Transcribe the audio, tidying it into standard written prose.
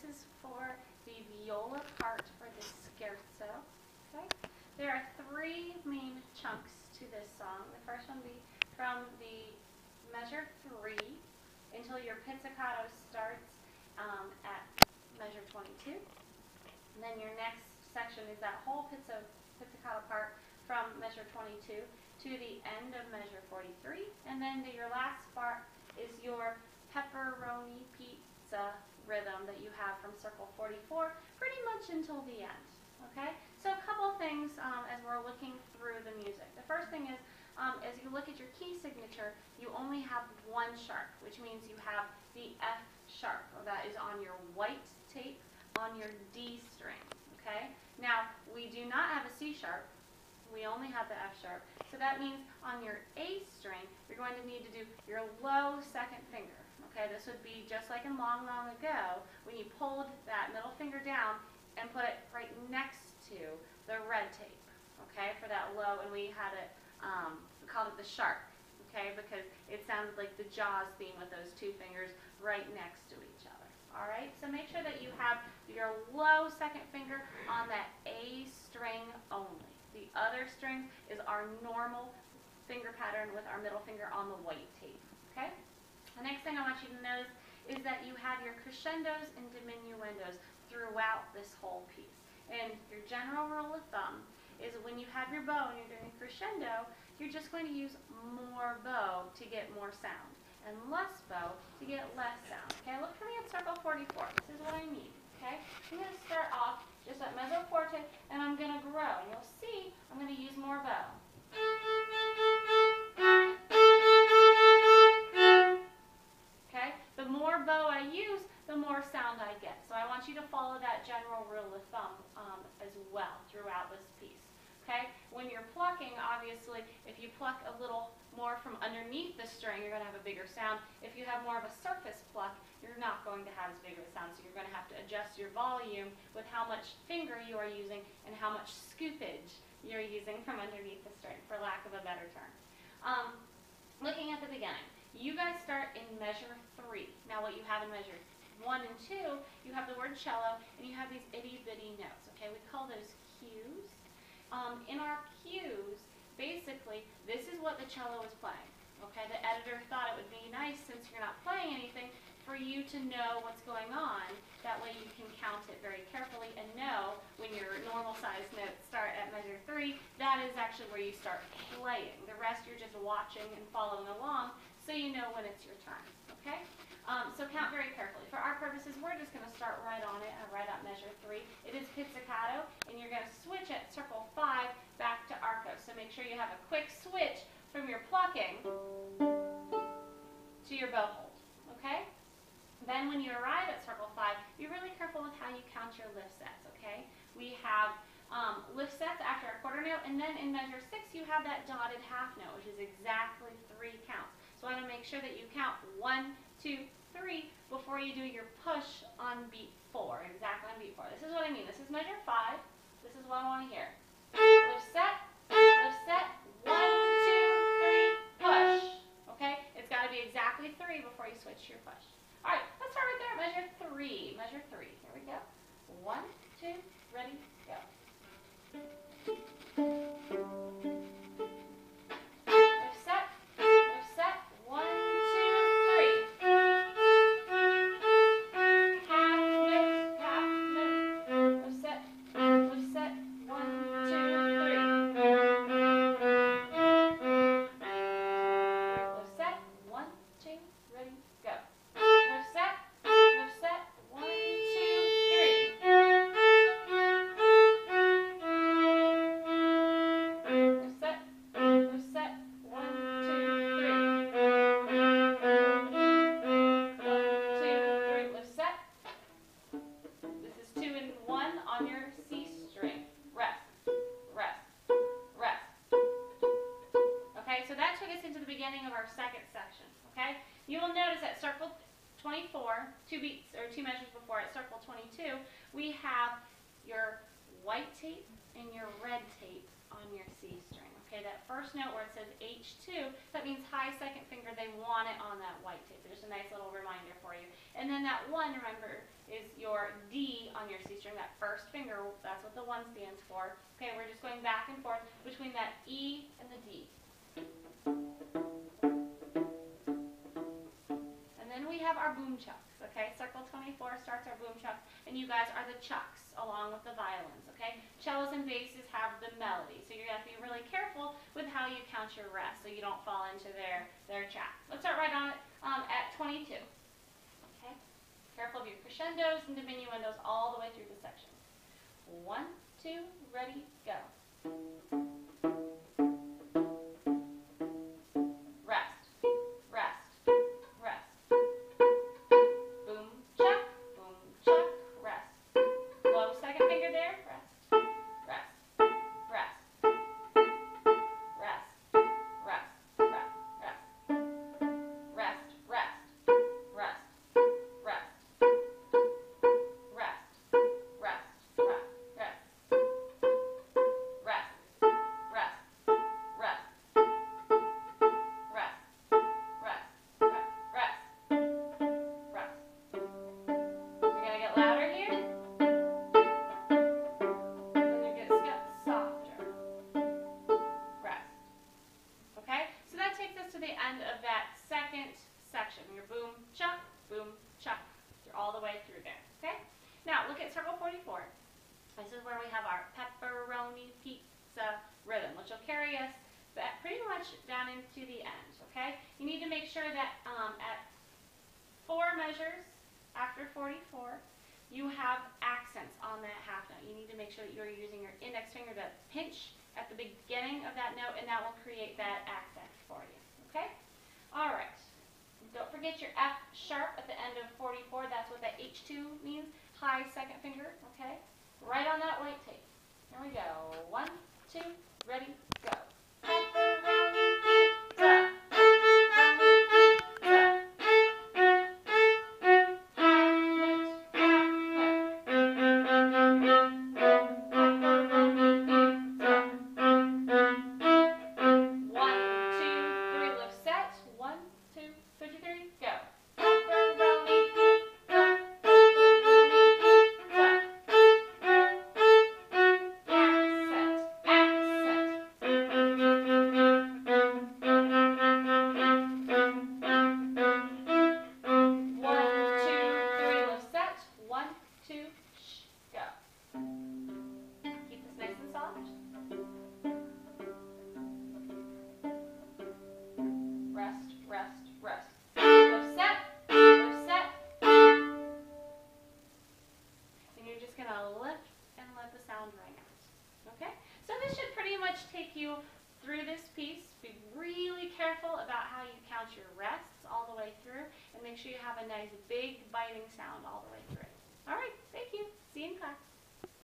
is for the viola part for the scherzo. Okay? There are three main chunks to this song. The first one will be from the measure 3 until your pizzicato starts at measure 22. And then your next section is that whole pizzicato part from measure 22 to the end of measure 43. And then your last part is your pepperoni pizza rhythm that you have from circle 44 pretty much until the end. Okay? So a couple things as we're looking through the music. The first thing is, as you look at your key signature, you only have one sharp, which means you have the F sharp, that is on your white tape on your D string. Okay? Now, we do not have a C sharp. We only have the F sharp. So that means on your A string, you're going to need to do your low second finger. Okay? This would be just like in Long, Long Ago, when you pulled that middle finger down and put it right next to the red tape. Okay? For that low, and we had it, we called it the sharp. Okay? Because it sounded like the Jaws theme with those two fingers right next to each other. All right? So make sure that you have your low second finger on that A string only. The other string is our normal finger pattern with our middle finger on the white tape. Okay? The next thing I want you to notice is that you have your crescendos and diminuendos throughout this whole piece. And your general rule of thumb is when you have your bow and you're doing a crescendo, you're just going to use more bow to get more sound and less bow to get less sound. Okay? Look for me at circle 44. This is what I mean. Okay? I'm going to start off just at mezzo forte, and I'm going to grow. And you'll see I'm going to use more bow. Okay? The more bow I use, the more sound I get. So I want you to follow that general rule of thumb as well throughout this piece. Okay? When you're plucking, obviously, if you pluck a little more from underneath the string, you're going to have a bigger sound. If you have more of a surface pluck, you're not going to have as big of a sound. So you're going to have to adjust your volume with how much finger you are using and how much scoopage you're using from underneath the string, for lack of a better term. Looking at the beginning, you guys start in measure 3. Now what you have in measure 1 and 2, you have the word cello, and you have these itty-bitty notes. Okay, we call those cues. In our cues, basically, this is what the cello is playing. Okay, the editor thought it would be nice, since you're not playing anything, for you to know what's going on. That way you can count it very carefully and know when your normal size notes start at measure 3, that is actually where you start playing. The rest you're just watching and following along so you know when it's your turn. Okay? So count very carefully. For our purposes, we're just going to start right on it, right at measure 3. It is pizzicato, and you're going to switch at circle 5 back to arco. So make sure you have a quick switch from your plucking to your bow hold. Okay? Then when you arrive at circle 5, be really careful with how you count your lift sets. Okay? We have lift sets after a quarter note, and then in measure 6 you have that dotted half note, which is exactly 3 counts. So I want to make sure that you count 1, 2, 3 before you do your push on beat 4, exactly on beat 4. This is what I mean. This is measure 5. This is what I want to hear. Lift set, 1, 2, 3, push. Okay? It's got to be exactly 3 before you switch to your push. All right, let's start right there at measure 3. Measure 3. Here we go. 1, 2, ready, go. Of our second section, okay? You will notice at circle 24, 2 beats or 2 measures before, at circle 22, we have your white tape and your red tape on your C string. Okay, that first note where it says H2, that means high second finger, they want it on that white tape. There's a nice little reminder for you. And then that 1, remember, is your D on your C string, that first finger, that's what the 1 stands for. Okay, we're just going back and forth between that E and the D. And then we have our boom chucks, okay? Circle 24 starts our boom chucks, and you guys are the chucks along with the violins, okay? Cellos and basses have the melody, so you have to be really careful with how you count your rest so you don't fall into their chat. Let's start right on it at 22, okay? Careful of your crescendos and diminuendos all the way through the section. 1, 2, ready, go. This is where we have our pepperoni pizza rhythm, which will carry us back pretty much down into the end, okay? You need to make sure that at 4 measures after 44, you have accents on that half note. You need to make sure that you're using your index finger to pinch at the beginning of that note, and that will create that accent for you, okay? All right. Don't forget your F sharp at the end of 44. That's what that H2 means, high second finger, okay? Right on that white tape. Here we go. 1, 2, ready, go. Pepperoni pizza. Take you through this piece. Be really careful about how you count your rests all the way through, and make sure you have a nice big biting sound all the way through. All right, thank you. See you in class.